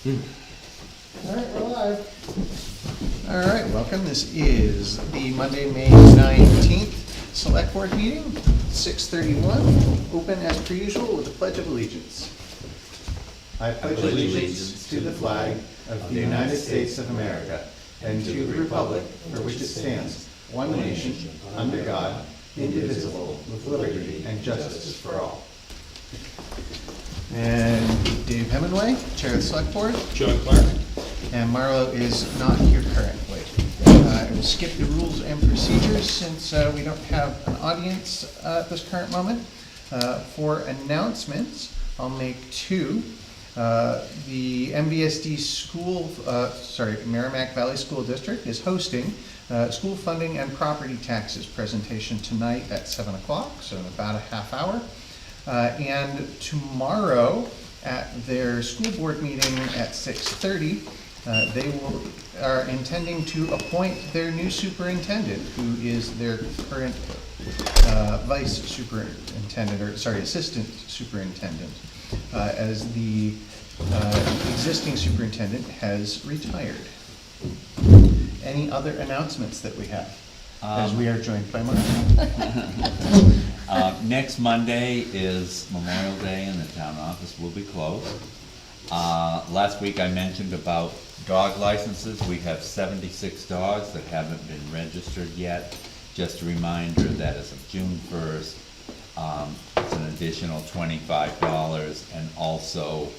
All right, we're live. All right, welcome. This is the Monday, May 19th Select Board meeting, 6:31. Open as per usual with the Pledge of Allegiance. I pledge allegiance to the flag of the United States of America and to the republic for which it stands, one nation, under God, indivisible, with liberty and justice for all. And Dave Hemingway, Chair of the Select Board. John Clark. And Marlo is not here currently. I will skip the rules and procedures since we don't have an audience at this current moment. For announcements, I'll make two. The MVSD school, Merrimack Valley School District is hosting school funding and property taxes presentation tonight at 7 o'clock, so in about a half hour. And tomorrow at their school board meeting at 6:30, they are intending to appoint their new superintendent, who is their current vice superintendent, assistant superintendent, as the existing superintendent has retired. Any other announcements that we have? As we are joined by Mark. Next Monday is Memorial Day and the town office will be closed. Last week I mentioned about dog licenses. We have 76 dogs that haven't been registered yet. Just a reminder that as of June 1st, it's an additional $25, and also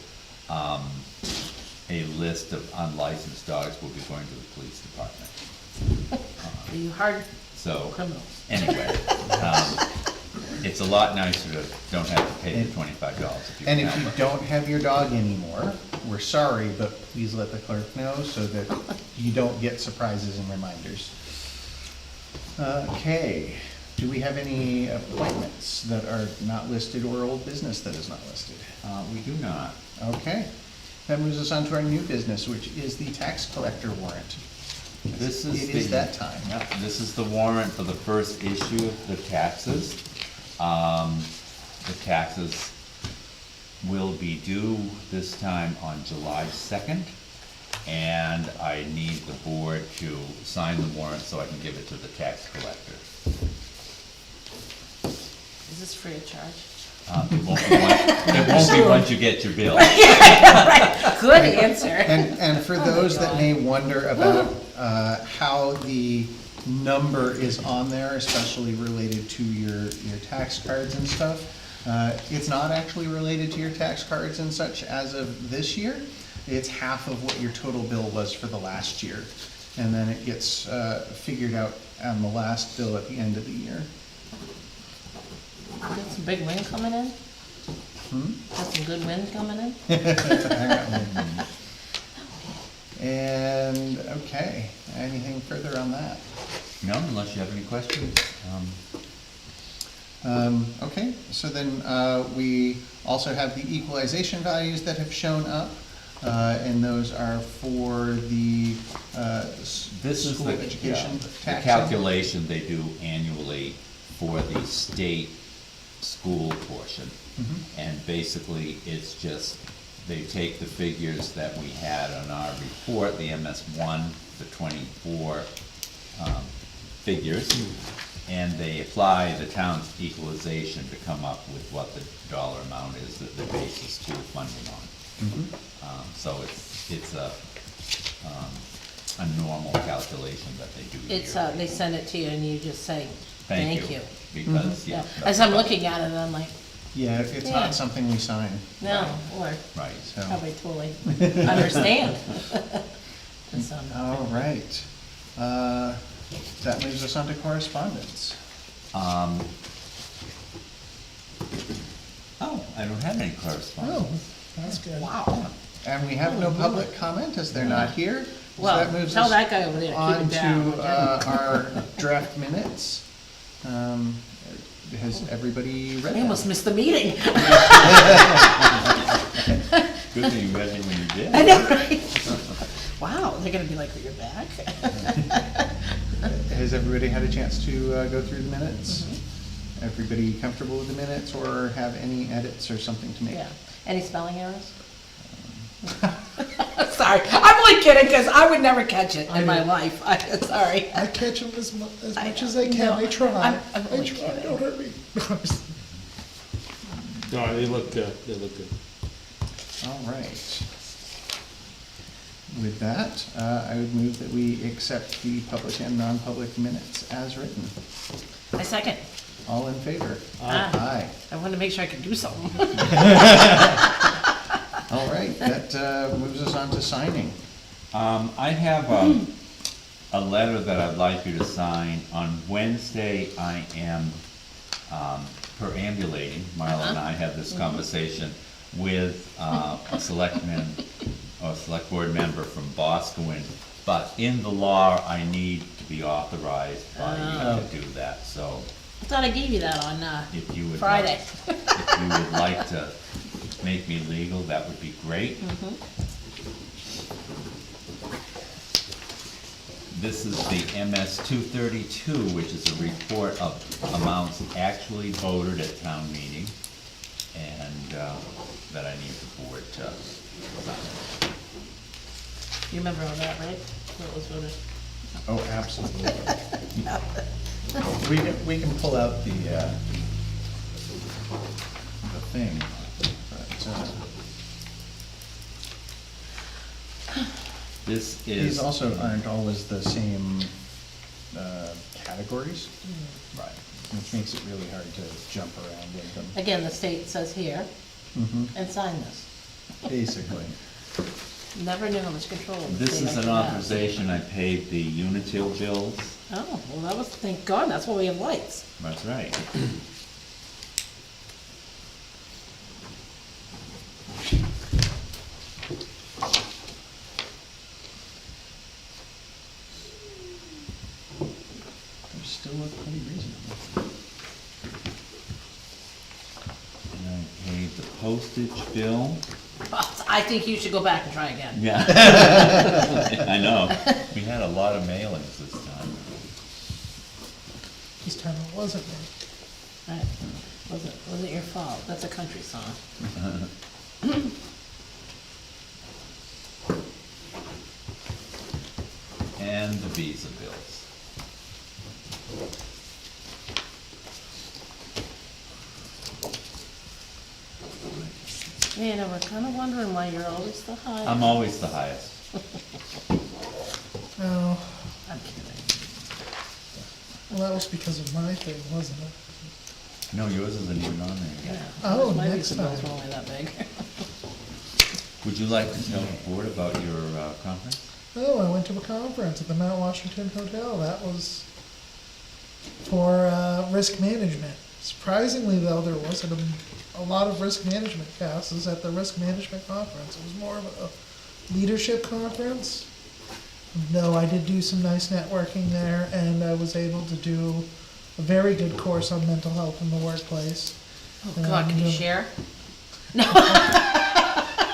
a list of unlicensed dogs will be going to the police department. Are you hard So, criminals? anyway, it's a lot nicer to don't have to pay the $25 if you And can if you help it. don't have your dog anymore, we're sorry, but please let the clerk know so that you don't get surprises and reminders. Okay, do we have any appointments that are not listed or old business that is not listed? We do not. Okay, that moves us on to our new business, which is the tax collector warrant. This is It is that time. Yep, this is the warrant for the first issue of the taxes. The taxes will be due this time on July 2nd, and I need the board to sign the warrant so I can give it to the tax collector. Is this free of charge? It won't be once you get your bill. Good answer. And for those that may wonder about how the number is on there, especially related to your tax cards and stuff, it's not actually related to your tax cards and such as of this year. It's half of what your total bill was for the last year. And then it gets figured out on the last bill at the end of the year. Got some big wind coming in? Got some good wind coming in? And, okay, anything further on that? No, unless you have any questions. Okay, so then we also have the equalization values that have shown up, and those are for the This is school the, education the tax. calculation they do annually for the state school portion. And basically, it's just, they take the figures that we had on our report, the MS1, the 24 figures, and they apply the town's equalization to come up with what the dollar amount is that the base is to funding on. So it's a normal calculation that they do It's, yearly. they send it to you and you just say, thank you. Because, yeah. Yeah. As I'm looking at it, I'm like, Yeah, it's Yeah. not something we sign, no, or Right. so. probably totally understand. So, All right. That moves us on to correspondence. Oh, I don't have any correspondence. That's good. wow. And we have no public comment as they're not here. So Well, that moves tell us that guy over there to keep on it down. to our draft minutes. Has everybody read I them? almost missed the meeting. Good thing you read me when you did. I know, right? Wow, they're gonna be like, you're back? Has everybody had a chance to go through the minutes? Everybody comfortable with the minutes or have any edits or something to make? Yeah. Any spelling errors? sorry. I'm only kidding, because I would never catch it in my know. life. Sorry. I catch them as much I as know. I can. No, I try. I'm I only try. kidding. Don't hurt me. No, they look good. All right. With that, I would move that we accept the public and non-public minutes as written. I second. All in favor? Ah. Aye. I wanted to make sure I could do something. All right, that moves us on to signing. I have a letter that I'd like you to sign. On Wednesday, I am perambulating. Marla and I had this conversation with a selectman, or select board member from Boscawen. But in the law, I need to be authorized by you to do that, so I thought I gave you that on if you would. Friday. If you would like to make me legal, that would be great. This is the MS 232, which is a report of amounts actually voted at town meeting, and that I need the board to sign. You remember all that, right? What was voted? Oh, absolutely. We can pull out the thing, but This these is, also aren't always the same categories, right, which makes it really hard to jump around with them, Again, the state says here, and sign this. basically. Never knew how much control the this state is an actually has. authorization. I paid the Unitil bills. Oh, well, that was, thank God, that's why we have lights. That's right. They still look pretty reasonable. And I paid the postage bill. I think you should go back and try again. Yeah. I know. We had a lot of mailings this time. This time it wasn't me. Right. Wasn't your fault. That's a country song. And the visa bills. Man, we're kind of wondering why you're always the highest. I'm always the highest. Oh, I'm kidding. well, that was because of my thing, wasn't it? No, yours isn't even on there Yeah. yet. Oh, My next visa bills time. were only that big. Would you like to tell the board about your conference? Oh, I went to a conference at the Mount Washington Hotel. That was for risk management. Surprisingly, though, there wasn't a lot of risk management classes at the risk management conference. It was more of a leadership conference. Though I did do some nice networking there, and I was able to do a very good course on mental health in the workplace. Oh, God, can you share?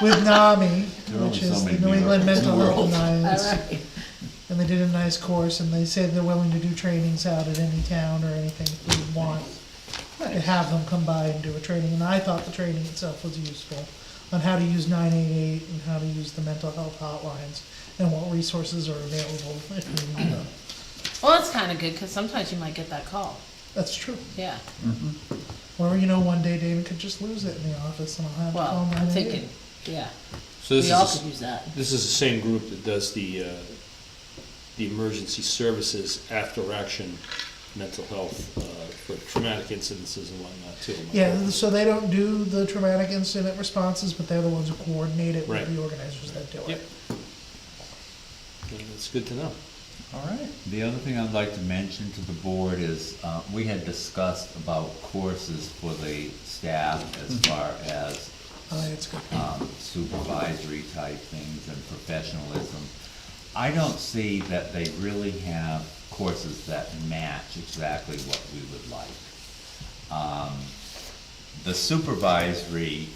With NAMI, There are which only so is the many New England miracles in Mental the Health world. Alliance. All right. And they did a nice course, and they said they're willing to do trainings out at any town or anything if we want to have them come by and do a training. And I thought the training itself was useful on how to use 988 and how to use the mental health hotlines and what resources are available if you need them. Well, that's kind of good, because sometimes you might get that call. That's true. Yeah. Or, one day David could just lose it in the office and I'll have to call Well, I'm 988. thinking, yeah. So We all could use that. this is the same group that does the emergency services after action mental health for traumatic incidences and whatnot too. am I Yeah, correct? so they don't do the traumatic incident responses, but they're the ones who coordinate it with Right. the organizers that do it. Yep. Yeah, that's good to know. All right. The other thing I'd like to mention to the board is, we had discussed about courses for the staff as far as Oh, it's good. supervisory type things and professionalism. I don't see that they really have courses that match exactly what we would like. The supervisory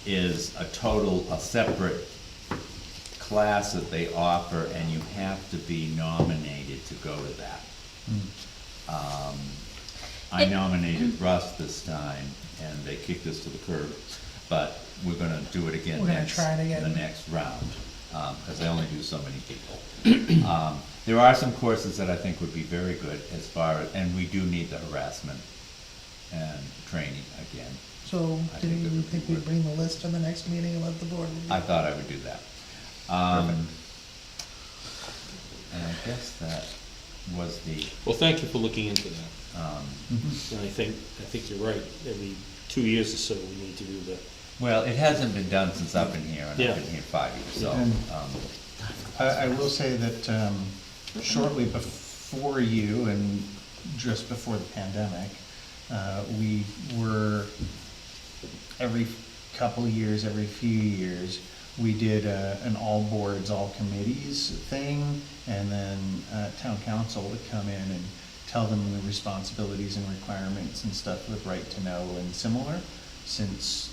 is a separate class that they offer, and you have to be nominated to go to that. I nominated Russ this time, and they kicked us to the curb, but we're gonna do it again We're gonna next, try it again. the next round. cause I only do so many people. There are some courses that I think would be very good as far as, and we do need the harassment and training again. So, I do think it you would be think we'd worth- bring the list to the next meeting and let the board review? I thought I would do that. And I guess that was the, Well, thank you for looking into that. And I think you're right. Every 2 years or so, we need to do the, well, it hasn't been done since I've been here, and Yeah. I've been here 5 years, so, And I will say that shortly before you and just before the pandemic, we were, every couple of years, every few years, we did an all boards, all committees thing, and then town council would come in and tell them the responsibilities and requirements and stuff with right to know and similar, since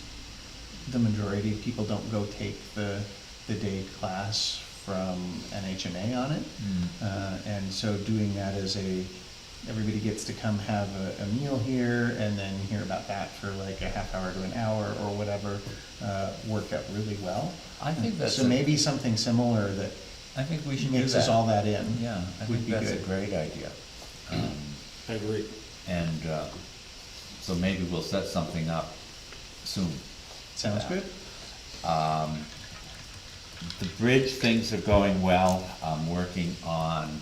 the majority of people don't go take the day class from NHMA on it. And so doing that as everybody gets to come have a meal here and then hear about that for like a half hour to an hour or whatever, worked out really well. I think that's So maybe something similar that I think we should do mixes that. all that in. Yeah, I would think be that's a good. great idea. I agree. And, so maybe we'll set something up soon. Sounds Yeah. good? The bridge, things are going well. I'm working on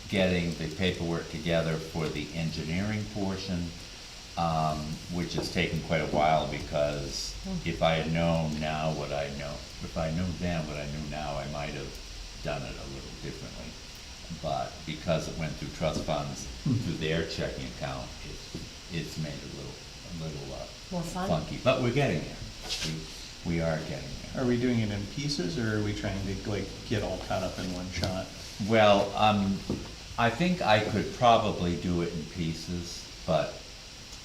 getting the paperwork together for the engineering portion, which has taken quite a while because if I had known now what I know, if I knew then what I knew now, I might have done it a little differently. But because it went through trust funds, through their checking account, it's made it a little More fun? funky. But we're getting there. We are getting there. Are we doing it in pieces or are we trying to like get all caught up in one shot? Well, I think I could probably do it in pieces, but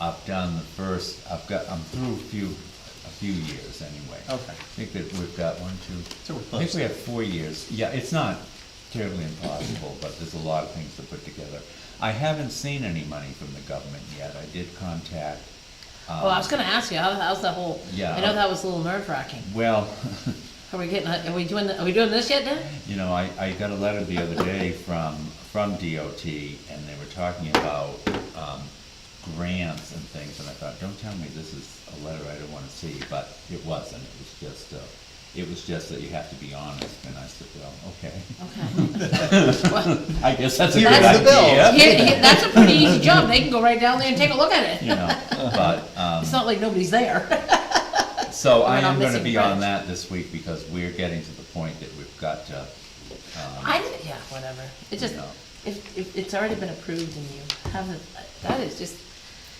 I've done the first, I'm through a few years anyway. Okay. I think that we've got one, two, So we're I think close. we have 4 years. Yeah, it's not terribly impossible, but there's a lot of things to put together. I haven't seen any money from the government yet. I did contact. Well, I was gonna ask you, how's that whole, Yeah. I know that was a little nerve wracking. Well, Are we doing this yet, Dan? you know, I got a letter the other day from DOT, and they were talking about, grants and things, and I thought, don't tell me this is a letter I don't wanna see, but it wasn't, it was just that you have to be honest, and I said, well, okay. Okay. Well, I guess that's a Here good is the bill. idea, that's a pretty easy job, they can go right down there and take a look at you it. know, but, It's not like nobody's there. so I We're not am gonna missing be on friends. that this week, because we're getting to the point that we've got to, Yeah, whatever. It just, No. if it's already been approved and you haven't, that is just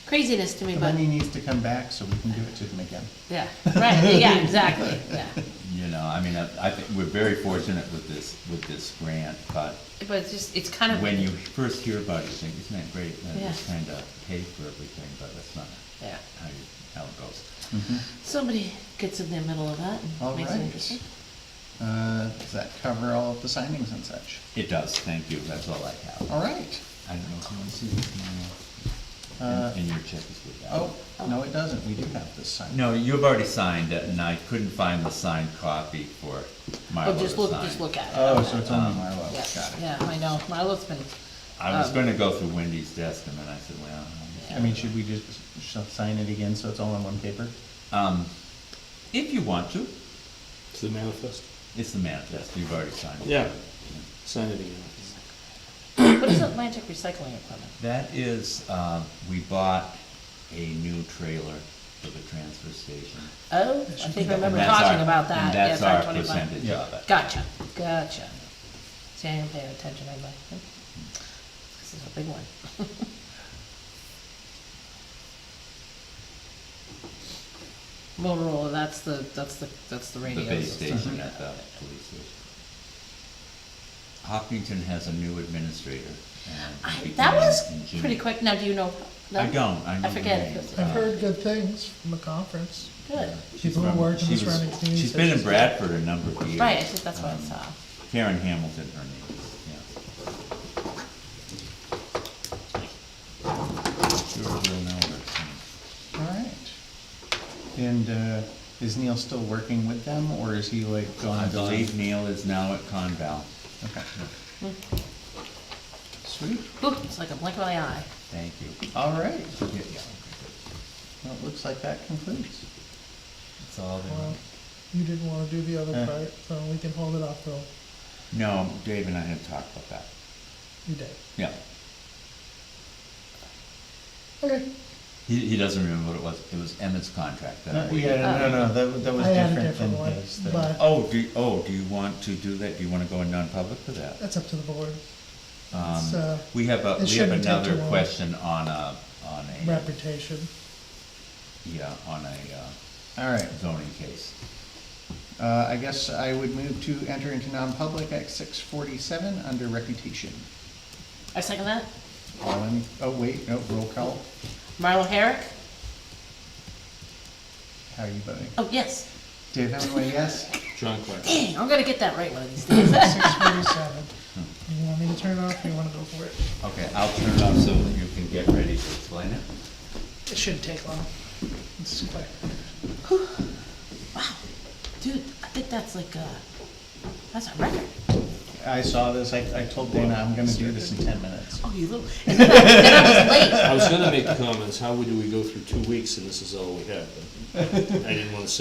craziness to me, The but, money needs to come back so we can give it to them again. yeah, right, yeah, exactly, yeah. you know, I mean, I think we're very fortunate with this grant, but But it's just, it's kind of. when you first hear about it, you think, isn't that great? That Yeah. just kinda pay for everything, but that's not Yeah, how it goes. somebody gets in the middle of that All and makes it right. interesting. Does that cover all of the signings and such? It does, thank you, that's all I have. All right. I don't know if you wanna see this now, and your check is with that. Oh, no, it doesn't. We do have this signed. No, you've already signed it, and I couldn't find the signed copy for Marlo Oh, to just sign. look at it. Oh, so it's only Marlo. Yeah, Got it. yeah, I know, Marlo's been, I was gonna go through Wendy's desk, and then I said, well, I mean, should we just sign it again so it's all on one paper? if you want to, To the manifest? it's the manifest, you've already signed it. Yeah. Sign it again. what is Atlantic Recycling Equipment? That is, we bought a new trailer for the transfer station. Oh, I think I remember And that's talking our- about that. And Yeah, that's it's our 25. percentage Yeah. of it. Gotcha. See, I ain't paying attention anyway. This is a big one. Motorola, that's the The radio base system. station at the police station. Hopkinton has a new administrator, and he That began was in June. pretty quick. Now, do you know? I don't, I know the forget name. if it's- I've heard good things from the conference. Good. She's People who from- work in she the was- surrounding communities She's said been in she's good. Bradford a number of years. Right, I think that's what I saw. Karen Hamilton, her name is, yeah. Sure will know her. All right. And Is Neil still working with them, or is he like gone? I believe Neil is now at Conval. Okay. Sweet. Ooh, it's like a blink of the eye. Thank you. All right. Well, it looks like that concludes. That's all they Well, want. you didn't wanna do the other Uh. part, so we can hold it off till No, Dave and I had talked about that. you did. Yeah. Okay. He doesn't remember what it was. It was Emmett's contract. that we- Yeah, no, that was I had a different different than one, his thing. but Do you want to do that? Do you wanna go in non-public for that? that's up to the board. It's, We have it shouldn't take another too long. question on a, Reputation. yeah, on a All right. zoning case. I guess I would move to enter into non-public at 6:47 under reputation. I second that. All in, oh, wait, no, roll call. Marlo Herrick? How are you voting? Oh, yes. Dave Hemingway, yes? John Clark. Dang, I'm gonna get that right one of these days. 6:47. You want me to turn it off, or you wanna go for it? Okay, I'll turn it off so that you can get ready to explain it. It shouldn't take long. It's quick. Wow, dude, I think that's like that's a record. I saw this, I told Dana I'm gonna do this in 10 minutes. Oh, you little, and then I was late. I was gonna make comments, how would we go through 2 weeks and this is all we have, but I didn't wanna say